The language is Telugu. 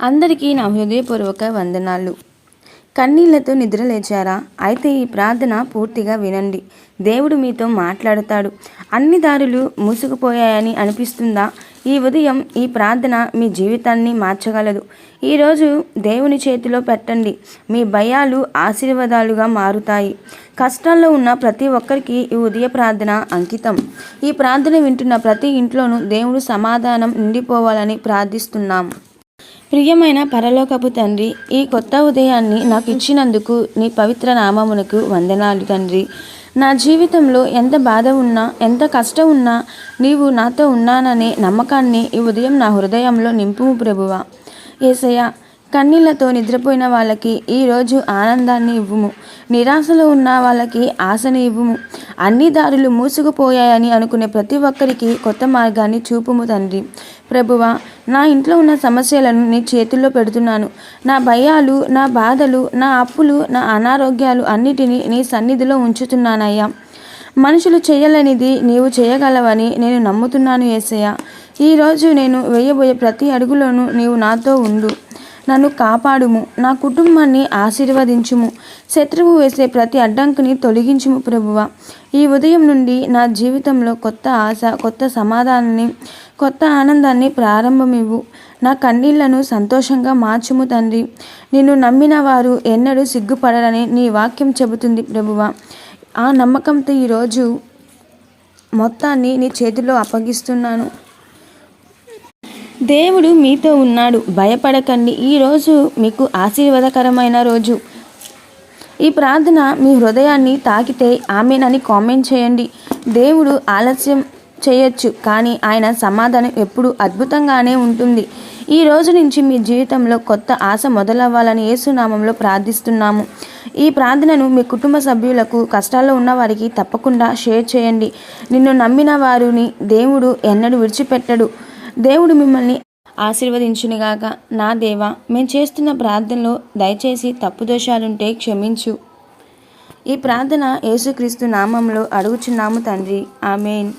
అందరికీ నా హృదయపూర్వక వందనాలు. కన్నీళ్లతో నిద్రలేచారా? అయితే ఈ ప్రార్థన పూర్తిగా వినండి. దేవుడు మీతో మాట్లాడతాడు. అన్ని దారులు మూసుకుపోయాయని అనిపిస్తుందా? ఈ ఉదయం ఈ ప్రార్థన మీ జీవితాన్ని మార్చగలదు. ఈరోజు దేవుని చేతిలో పెట్టండి. మీ భయాలు ఆశీర్వాదాలుగా మారుతాయి. కష్టాల్లో ఉన్న ప్రతి ఒక్కరికి ఈ ఉదయ ప్రార్థన అంకితం. ఈ ప్రార్థన వింటున్న ప్రతి ఇంట్లోనూ దేవుడు సమాధానం నిండిపోవాలని ప్రార్థిస్తున్నాం. ప్రియమైన పరలోకపు తండ్రి, ఈ కొత్త ఉదయాన్ని నాకు ఇచ్చినందుకు నీ పవిత్ర నామమునకు వందనాలు తండ్రి. నా జీవితంలో ఎంత బాధ ఉన్నా, ఎంత కష్టం ఉన్నా నీవు నాతో ఉన్నాననే నమ్మకాన్ని ఈ ఉదయం నా హృదయంలో నింపుము ప్రభువా. యేసయ్య, కన్నీళ్లతో నిద్రపోయిన వాళ్ళకి ఈరోజు ఆనందాన్ని ఇవ్వుము. నిరాశలో ఉన్న వాళ్ళకి ఆశని ఇవ్వుము. అన్ని దారులు మూసుకుపోయాయని అనుకునే ప్రతి ఒక్కరికి కొత్త మార్గాన్ని చూపుము తండ్రి. ప్రభువా, నా ఇంట్లో ఉన్న సమస్యలను నీ చేతుల్లో పెడుతున్నాను. నా భయాలు, నా బాధలు, నా అప్పులు, నా అనారోగ్యాలు అన్నిటినీ నీ సన్నిధిలో ఉంచుతున్నానయ్యా. మనుషులు చేయలేనిది నీవు చేయగలవని నేను నమ్ముతున్నాను యేసయ్య. ఈరోజు నేను వేయబోయే ప్రతి అడుగులోనూ నీవు నాతో ఉండు. నన్ను కాపాడుము. నా కుటుంబాన్ని ఆశీర్వదించుము. శత్రువు వేసే ప్రతి అడ్డంకిని తొలగించుము ప్రభువా. ఈ ఉదయం నుండి నా జీవితంలో కొత్త ఆశ, కొత్త సమాధానాన్ని, కొత్త ఆనందాన్ని ప్రారంభమివ్వు. నా కన్నీళ్లను సంతోషంగా మార్చుము తండ్రి. నిన్ను నమ్మిన వారు ఎన్నడూ సిగ్గుపడరని నీ వాక్యం చెబుతుంది ప్రభువా. ఆ నమ్మకంతో ఈరోజు మొత్తాన్ని నీ చేతిలో అప్పగిస్తున్నాను. దేవుడు మీతో ఉన్నాడు. భయపడకండి. ఈరోజు మీకు ఆశీర్వాదకరమైన రోజు. ఈ ప్రార్థన మీ హృదయాన్ని తాకితే ఆమెనని కామెంట్ చేయండి. దేవుడు ఆలస్యం చేయొచ్చు, కానీ ఆయన సమాధానం ఎప్పుడు అద్భుతంగానే ఉంటుంది. ఈ రోజు నుంచి మీ జీవితంలో కొత్త ఆశ మొదలవ్వాలని యేసునామంలో ప్రార్థిస్తున్నాము. ఈ ప్రార్థనను మీ కుటుంబ సభ్యులకు, కష్టాల్లో ఉన్న వారికి తప్పకుండా షేర్ చేయండి. నిన్ను నమ్మిన వారిని దేవుడు ఎన్నడూ విడిచిపెట్టడు. దేవుడు మిమ్మల్ని ఆశీర్వదించునుగాక. నా దేవా, మేము చేస్తున్న ప్రార్థనలో దయచేసి తప్పుదోషాలుంటే క్షమించు. ఈ ప్రార్థన యేసుక్రీస్తు నామంలో అడుగుచున్నాము తండ్రి. ఆమేన్.